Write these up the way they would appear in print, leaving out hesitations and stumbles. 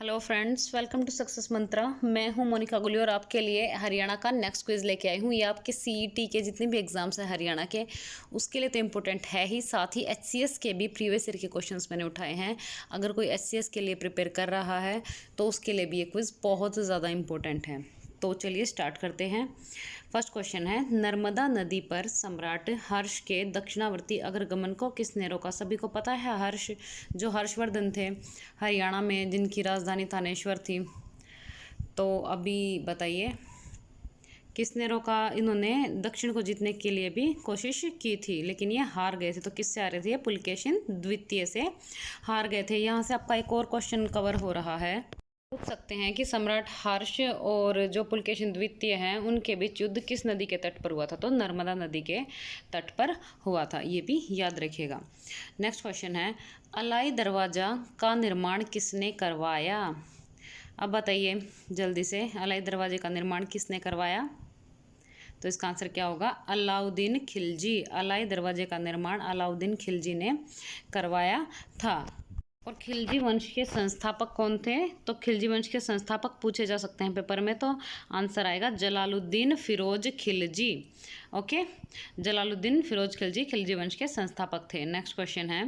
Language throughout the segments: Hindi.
Hello friends, welcome to success Mantra. मैं हूं मोनिका गुली और आपके लिए हरियाणा का नेक्स्ट क्विज़ लेके आई हूं। ये आपके सीईटी के जितने भी एग्जाम्स हैं हरियाणा के, उसके लिए तो इम्पोर्टेंट है ही, साथ ही एचसीएस के भी प्रीवियस ईयर के क्वेश्चंस मैंने उठाए हैं। अगर कोई एचसीएस के लिए प्रिपेयर कर रहा है तो उसके लिए भी ये क्विज़ बहुत ज़्यादा इम्पोर्टेंट है। तो चलिए स्टार्ट करते हैं। फर्स्ट क्वेश्चन है, नर्मदा नदी पर सम्राट हर्ष के दक्षिणावर्ती अग्रगमन को किसने रोका? सभी को पता है हर्ष जो हर्षवर्धन थे हरियाणा में, जिनकी राजधानी थानेश्वर थी। तो अभी बताइए किसने रोका? इन्होंने दक्षिण को जीतने के लिए भी कोशिश की थी लेकिन ये हार गए थे। तो किससे हारे थे? पुलकेशिन द्वितीय से हार गए थे। यहाँ से आपका एक और क्वेश्चन कवर हो रहा है। पूछ सकते हैं कि सम्राट हर्ष और जो पुलकेशिन द्वितीय हैं उनके बीच युद्ध किस नदी के तट पर हुआ था? तो नर्मदा नदी के तट पर हुआ था, ये भी याद रखिएगा। नेक्स्ट क्वेश्चन है, अलाई दरवाज़ा का निर्माण किसने करवाया? अब बताइए जल्दी से, अलाई दरवाजे का निर्माण किसने करवाया? तो इसका आंसर क्या होगा? अलाउद्दीन खिलजी। अलाई दरवाजे का निर्माण अलाउद्दीन खिलजी ने करवाया था। और खिलजी वंश के संस्थापक कौन थे? तो खिलजी वंश के संस्थापक पूछे जा सकते हैं पेपर में, तो आंसर आएगा जलालुद्दीन फिरोज खिलजी। ओके, जलालुद्दीन फिरोज खिलजी खिलजी वंश के संस्थापक थे। नेक्स्ट क्वेश्चन है,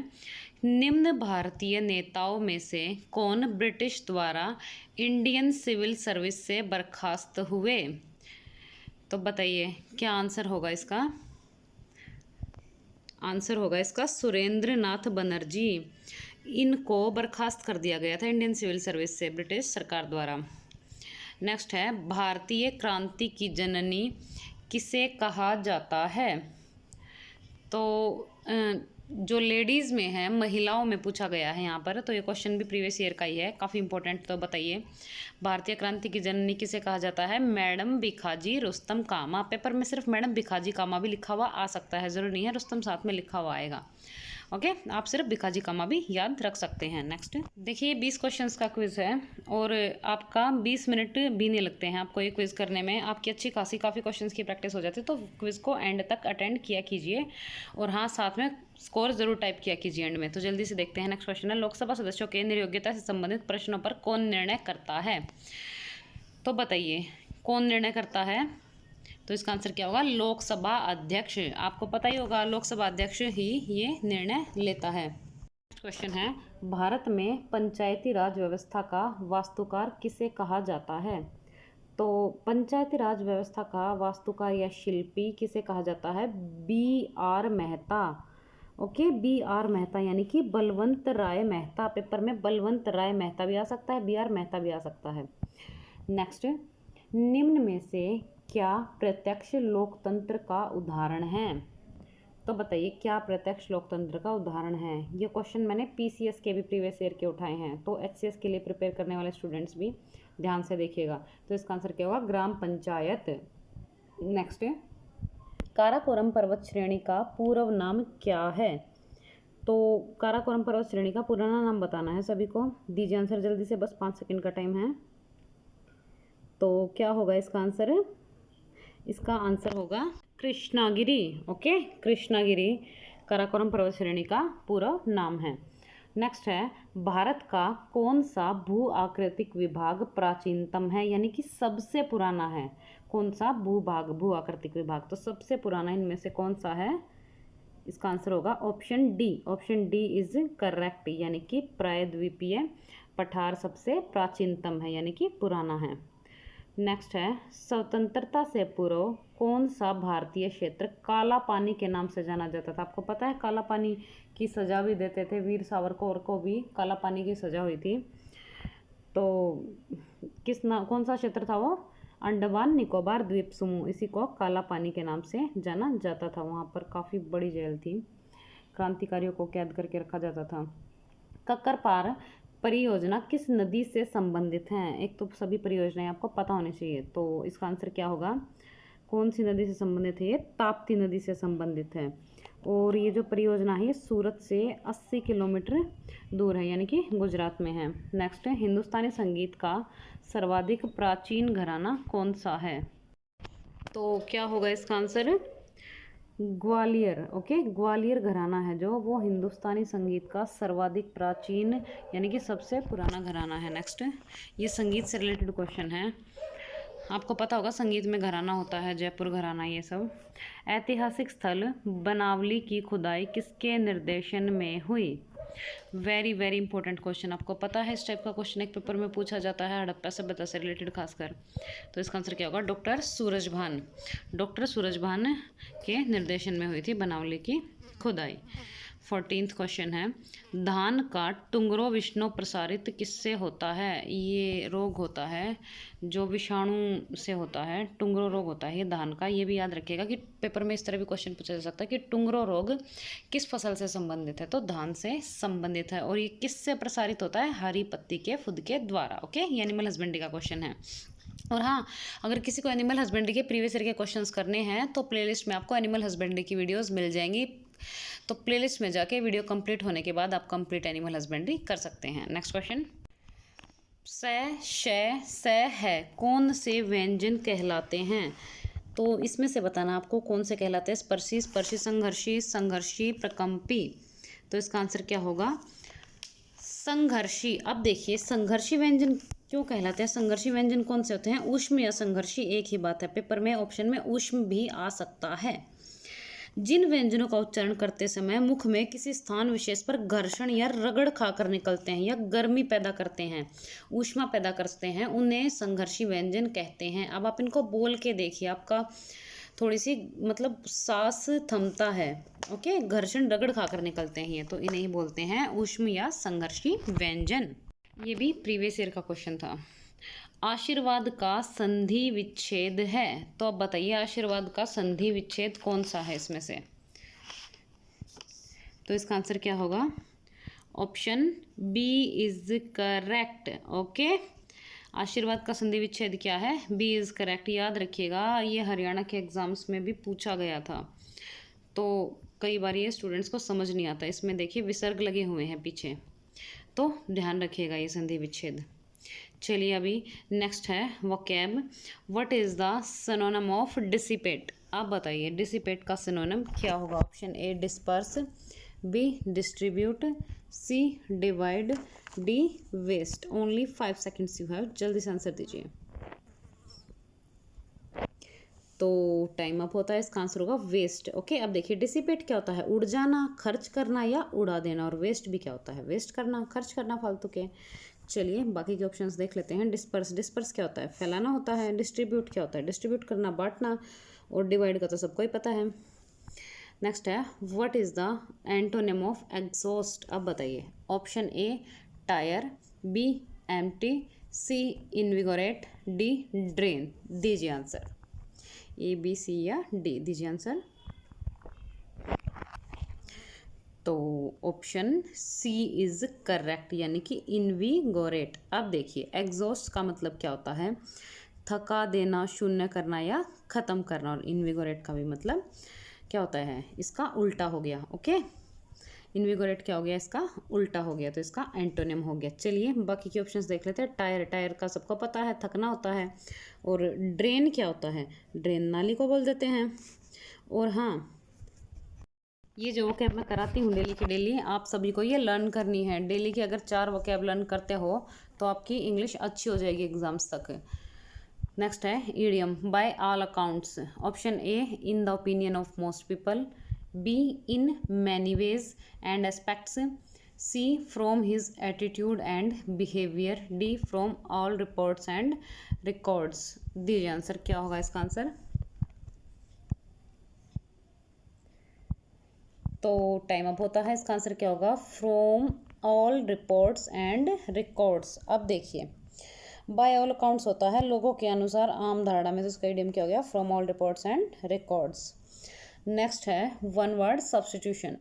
निम्न भारतीय नेताओं में से कौन ब्रिटिश द्वारा इंडियन सिविल सर्विस से बर्खास्त हुए? तो बताइए क्या आंसर होगा इसका? आंसर होगा इसका सुरेंद्र नाथ बनर्जी। इनको बर्खास्त कर दिया गया था इंडियन सिविल सर्विस से ब्रिटिश सरकार द्वारा। नेक्स्ट है, भारतीय क्रांति की जननी किसे कहा जाता है? तो जो लेडीज़ में है, महिलाओं में पूछा गया है यहाँ पर, तो ये क्वेश्चन भी प्रीवियस ईयर का ही है, काफ़ी इंपॉर्टेंट। तो बताइए भारतीय क्रांति की जननी किसे कहा जाता है? मैडम भिखाजी रुस्तम कामा। पेपर में सिर्फ मैडम भिखाजी कामा भी लिखा हुआ आ सकता है, ज़रूरी नहीं है रुस्तम साथ में लिखा हुआ आएगा। ओके, आप सिर्फ भिखाजी कामा भी याद रख सकते हैं। नेक्स्ट देखिए, 20 क्वेश्चंस का क्विज है और आपका 20 मिनट भी नहीं लगते हैं आपको ये क्विज करने में। आपकी अच्छी खासी काफ़ी क्वेश्चंस की प्रैक्टिस हो जाती है, तो क्विज को एंड तक अटेंड किया कीजिए और हाँ, साथ में स्कोर जरूर टाइप किया कीजिए एंड में। तो जल्दी से देखते हैं। नेक्स्ट क्वेश्चन है, लोकसभा सदस्यों के निर्योग्यता से संबंधित प्रश्नों पर कौन निर्णय करता है? तो बताइए कौन निर्णय करता है? तो इसका आंसर क्या होगा? लोकसभा अध्यक्ष। आपको पता ही होगा, लोकसभा अध्यक्ष ही ये निर्णय लेता है। नेक्स्ट क्वेश्चन है, भारत में पंचायती राज व्यवस्था का वास्तुकार किसे कहा जाता है? तो पंचायती राज व्यवस्था का वास्तुकार या शिल्पी किसे कहा जाता है? B.R. Mehta. Okay, B.R. Mehta यानी कि बलवंत राय मेहता। पेपर में बलवंत राय मेहता भी आ सकता है, B.R. मेहता भी आ सकता है। नेक्स्ट, निम्न में से क्या प्रत्यक्ष लोकतंत्र का उदाहरण है? तो बताइए क्या प्रत्यक्ष लोकतंत्र का उदाहरण है? ये क्वेश्चन मैंने पीसीएस के भी प्रीवियस ईयर के उठाए हैं, तो एचसीएस के लिए प्रिपेयर करने वाले स्टूडेंट्स भी ध्यान से देखिएगा। तो इसका आंसर क्या होगा? ग्राम पंचायत। नेक्स्ट, काराकोरम पर्वत श्रेणी का पूर्व नाम क्या है? तो काराकोरम पर्वत श्रेणी का पुराना नाम बताना है सभी को। दीजिए आंसर जल्दी से, बस 5 सेकंड का टाइम है। तो क्या होगा इसका आंसर? इसका आंसर होगा कृष्णागिरी। ओके, कृष्णागिरी काराकोरम पर्वत श्रेणी का पूरा नाम है। नेक्स्ट है, भारत का कौन सा भू आकृतिक विभाग प्राचीनतम है, यानी कि सबसे पुराना है? कौन सा भू आकृतिक विभाग? तो सबसे पुराना इनमें से कौन सा है? इसका आंसर होगा option D. Option D is correct, यानी कि प्रायद्वीपीय पठार सबसे प्राचीनतम है, यानी कि पुराना है। नेक्स्ट है, स्वतंत्रता से पूर्व कौन सा भारतीय क्षेत्र काला पानी के नाम से जाना जाता था? आपको पता है काला पानी की सजा भी देते थे, वीर सावरकर को भी काला पानी की सजा हुई थी। तो कौन सा क्षेत्र था वो? अंडमान निकोबार द्वीप समूह, इसी को काला पानी के नाम से जाना जाता था। वहाँ पर काफ़ी बड़ी जेल थी, क्रांतिकारियों को कैद करके रखा जाता था। कक्करपार परियोजना किस नदी से संबंधित हैं? एक तो सभी परियोजनाएं आपको पता होनी चाहिए, तो इसका आंसर क्या होगा? कौन सी नदी से संबंधित है? ये ताप्ती नदी से संबंधित है। और ये जो परियोजना है ये सूरत से 80 किलोमीटर दूर है, यानी कि गुजरात में है। नेक्स्ट है, हिंदुस्तानी संगीत का सर्वाधिक प्राचीन घराना कौन सा है? तो क्या होगा इसका आंसर? ग्वालियर, ओके, ग्वालियर घराना है जो, वो हिंदुस्तानी संगीत का सर्वाधिक प्राचीन यानी कि सबसे पुराना घराना है। नेक्स्ट, ये संगीत से रिलेटेड क्वेश्चन है, आपको पता होगा संगीत में घराना होता है, जयपुर घराना, ये सब। ऐतिहासिक स्थल बनावली की खुदाई किसके निर्देशन में हुई? वेरी वेरी इंपॉर्टेंट क्वेश्चन, आपको पता है इस टाइप का क्वेश्चन एक पेपर में पूछा जाता है, हड़प्पा सभ्यता से रिलेटेड खासकर। तो इसका आंसर क्या होगा? डॉक्टर सूरजभान, डॉक्टर सूरजभान के निर्देशन में हुई थी बनावली की खुदाई। 14th क्वेश्चन है, धान का टुंगरो विष्णु प्रसारित किससे होता है? ये रोग होता है जो विषाणु से होता है, टुंगरो रोग होता है ये धान का। ये भी याद रखिएगा कि पेपर में इस तरह भी क्वेश्चन पूछा जा सकता है कि टुंगरो रोग किस फसल से संबंधित है, तो धान से संबंधित है। और ये किससे प्रसारित होता है? हरी पत्ती के फुद के द्वारा। ओके, ये एनिमल हस्बेंड्री का क्वेश्चन है। और हाँ, अगर किसी को एनिमल हस्बेंड्री के प्रीवियस ईयर के क्वेश्चंस करने हैं तो प्लेलिस्ट में आपको एनिमल हस्बेंड्री की वीडियोस मिल जाएंगी, तो प्लेलिस्ट में जाके वीडियो कंप्लीट होने के बाद आप कंप्लीट एनिमल हस्बेंड्री कर सकते हैं। नेक्स्ट क्वेश्चन, स है कौन से व्यंजन कहलाते हैं? तो इसमें से बताना आपको कौन से कहलाते हैं। स्पर्शी, स्पर्शी संघर्षी, संघर्षी, प्रकंपी। तो इसका आंसर क्या होगा? संघर्षी। अब देखिए, संघर्षी व्यंजन क्यों कहलाते हैं? संघर्षी व्यंजन कौन से होते हैं? ऊष्म या संघर्षी एक ही बात है, पेपर में ऑप्शन में ऊष्म भी आ सकता है। जिन व्यंजनों का उच्चारण करते समय मुख में किसी स्थान विशेष पर घर्षण या रगड़ खाकर निकलते हैं या गर्मी पैदा करते हैं, ऊष्मा पैदा करते हैं, उन्हें संघर्षी व्यंजन कहते हैं। अब आप इनको बोल के देखिए, आपका थोड़ी सी मतलब सांस थमता है। ओके, घर्षण रगड़ खाकर निकलते हैं, तो इन्हें ही बोलते हैं ऊष्म या संघर्षी व्यंजन। ये भी प्रीवियस ईयर का क्वेश्चन था। आशीर्वाद का संधि विच्छेद है, तो अब बताइए आशीर्वाद का संधि विच्छेद कौन सा है इसमें से? तो इसका आंसर क्या होगा? Option B is correct. Okay, आशीर्वाद का संधि विच्छेद क्या है? B is correct. याद रखिएगा, ये हरियाणा के एग्जाम्स में भी पूछा गया था, तो कई बार ये स्टूडेंट्स को समझ नहीं आता। इसमें देखिए विसर्ग लगे हुए हैं पीछे, तो ध्यान रखिएगा ये संधि विच्छेद। चलिए अभी नेक्स्ट है vocab. What is the synonym of dissipate? आप बताइए डिसिपेट का सिनोनिम क्या होगा? Option A disperse, B distribute, C divide, D waste. Only 5 seconds you have, जल्दी से आंसर दीजिए। तो टाइम अप होता है, इसका आंसर होगा वेस्ट। ओके, अब देखिए डिसिपेट क्या होता है? उड़ जाना, खर्च करना या उड़ा देना। और वेस्ट भी क्या होता है? वेस्ट करना, खर्च करना फालतू के। चलिए बाकी के ऑप्शंस देख लेते हैं। डिस्पर्स, डिस्पर्स क्या होता है? फैलाना होता है। डिस्ट्रीब्यूट क्या होता है? डिस्ट्रीब्यूट करना, बांटना। और डिवाइड का तो सबको ही पता है। नेक्स्ट है what is the antonym of exhaust? अब बताइए। Option A tire, B empty, C invigorate, D drain. दीजिए आंसर, ए बी सी या डी, दीजिए आंसर। तो ऑप्शन सी इज करेक्ट, यानी कि इनविगोरेट। अब देखिए एग्जॉस्ट का मतलब क्या होता है? थका देना, शून्य करना या ख़त्म करना। और इनविगोरेट का भी मतलब क्या होता है? इसका उल्टा हो गया। ओके, इनविगोरेट क्या हो गया? इसका उल्टा हो गया, तो इसका एंटोनिम हो गया। चलिए बाकी के ऑप्शंस देख लेते हैं। टायर, टायर का सबको पता है, थकना होता है। और ड्रेन क्या होता है? ड्रेन नाली को बोल देते हैं। और हाँ, ये जो वोकैब मैं कराती हूँ डेली की डेली, आप सभी को ये लर्न करनी है। डेली की अगर 4 वोकैब लर्न करते हो तो आपकी इंग्लिश अच्छी हो जाएगी एग्जाम्स तक। नेक्स्ट है idiom. By all accounts. Option A in the opinion of most people, B in many ways and aspects, C from his attitude and behaviour, D from all reports and records. दीजिए आंसर, क्या होगा इसका आंसर? तो टाइम अप होता है, इसका आंसर क्या होगा? From all reports and records. अब देखिए बाय ऑल अकाउंट्स होता है लोगों के अनुसार, आम धारणा में, तो इसका इडियम क्या हो गया? From all reports and records. Next है one word substitution.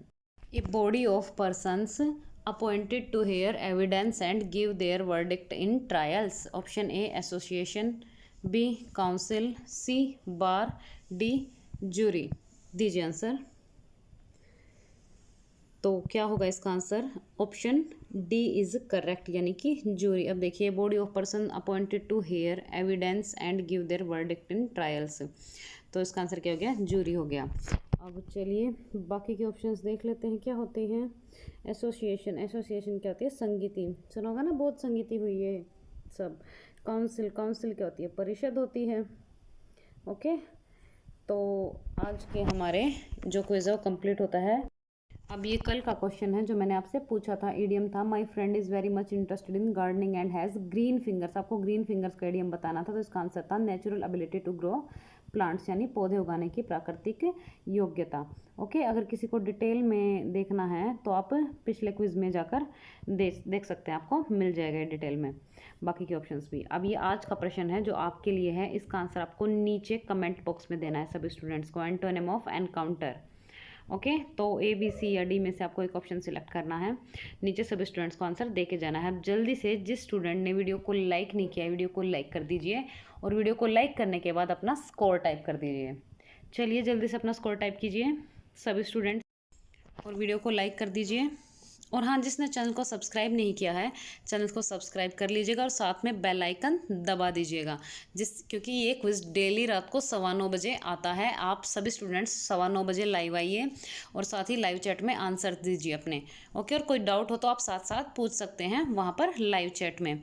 A body of persons appointed to hear evidence and give their verdict in trials. Option A association, B council, C bar, D jury. दीजिए आंसर। तो क्या होगा इसका answer? Option D is correct, यानी कि जूरी। अब देखिए body of person appointed to hear evidence and give their verdict in trials, तो इसका आंसर क्या हो गया, जूरी हो गया। अब चलिए बाकी के ऑप्शंस देख लेते हैं क्या होते हैं। एसोसिएशन, एसोसिएशन क्या होती है, संगीति, सुना होगा ना, बहुत संगीति हुई है सब। काउंसिल, काउंसिल क्या होती है, परिषद होती है। ओके, तो आज के हमारे जो क्विज है वो कंप्लीट होता है। अब ये कल का क्वेश्चन है जो मैंने आपसे पूछा था, ईडियम था, my friend is very much interested in gardening and has green fingers. आपको ग्रीन फिंगर्स का ईडियम बताना था, तो इसका आंसर था natural ability to grow plants, यानी पौधे उगाने की प्राकृतिक योग्यता। ओके, अगर किसी को डिटेल में देखना है तो आप पिछले क्विज में जाकर देख सकते हैं, आपको मिल जाएगा डिटेल में बाकी के ऑप्शंस भी। अब ये आज का प्रश्न है जो आपके लिए है, इसका आंसर आपको नीचे कमेंट बॉक्स में देना है सभी स्टूडेंट्स को। Antonym of encounter. ओके, तो ए, बी, सी या डी में से आपको एक ऑप्शन सिलेक्ट करना है, नीचे सभी स्टूडेंट्स को आंसर दे के जाना है। अब जल्दी से जिस स्टूडेंट ने वीडियो को लाइक नहीं किया है, वीडियो को लाइक कर दीजिए, और वीडियो को लाइक करने के बाद अपना स्कोर टाइप कर दीजिए। चलिए जल्दी से अपना स्कोर टाइप कीजिए सभी स्टूडेंट्स, और वीडियो को लाइक कर दीजिए। और हाँ, जिसने चैनल को सब्सक्राइब नहीं किया है, चैनल को सब्सक्राइब कर लीजिएगा और साथ में बेल आइकन दबा दीजिएगा, क्योंकि ये क्विज डेली रात को 9:15 बजे आता है। आप सभी स्टूडेंट्स 9:15 बजे लाइव आइए और साथ ही लाइव चैट में आंसर दीजिए अपने। ओके, और कोई डाउट हो तो आप साथ साथ पूछ सकते हैं वहाँ पर लाइव चैट में।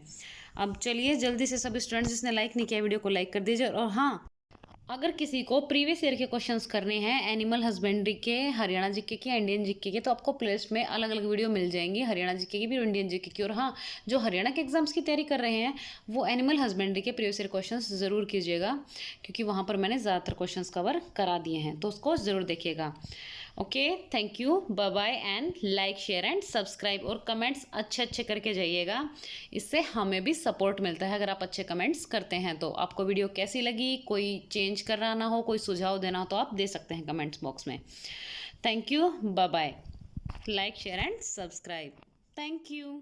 अब चलिए जल्दी से सभी स्टूडेंट्स जिसने लाइक नहीं किया वीडियो को लाइक कर दीजिए। और हाँ, अगर किसी को प्रीवियस ईयर के क्वेश्चंस करने हैं एनिमल हस्बेंड्री के, हरियाणा जीके के, इंडियन जीके के, तो आपको प्लेलिस्ट में अलग अलग वीडियो मिल जाएंगी, हरियाणा जीके की भी और इंडियन जीके की। और हाँ, जो हरियाणा के एग्जाम्स की तैयारी कर रहे हैं वो एनिमल हस्बेंड्री के प्रीवियस ईयर क्वेश्चंस ज़रूर कीजिएगा, क्योंकि वहाँ पर मैंने ज़्यादातर क्वेश्चंस कवर करा दिए हैं, तो उसको ज़रूर देखिएगा। Okay, thank you, bye bye, and like, share and subscribe, और कमेंट्स अच्छे अच्छे करके जाइएगा, इससे हमें भी सपोर्ट मिलता है अगर आप अच्छे कमेंट्स करते हैं तो। आपको वीडियो कैसी लगी, कोई चेंज कराना हो, कोई सुझाव देना हो तो आप दे सकते हैं कमेंट्स बॉक्स में। Thank you, bye bye, like, share and subscribe, thank you.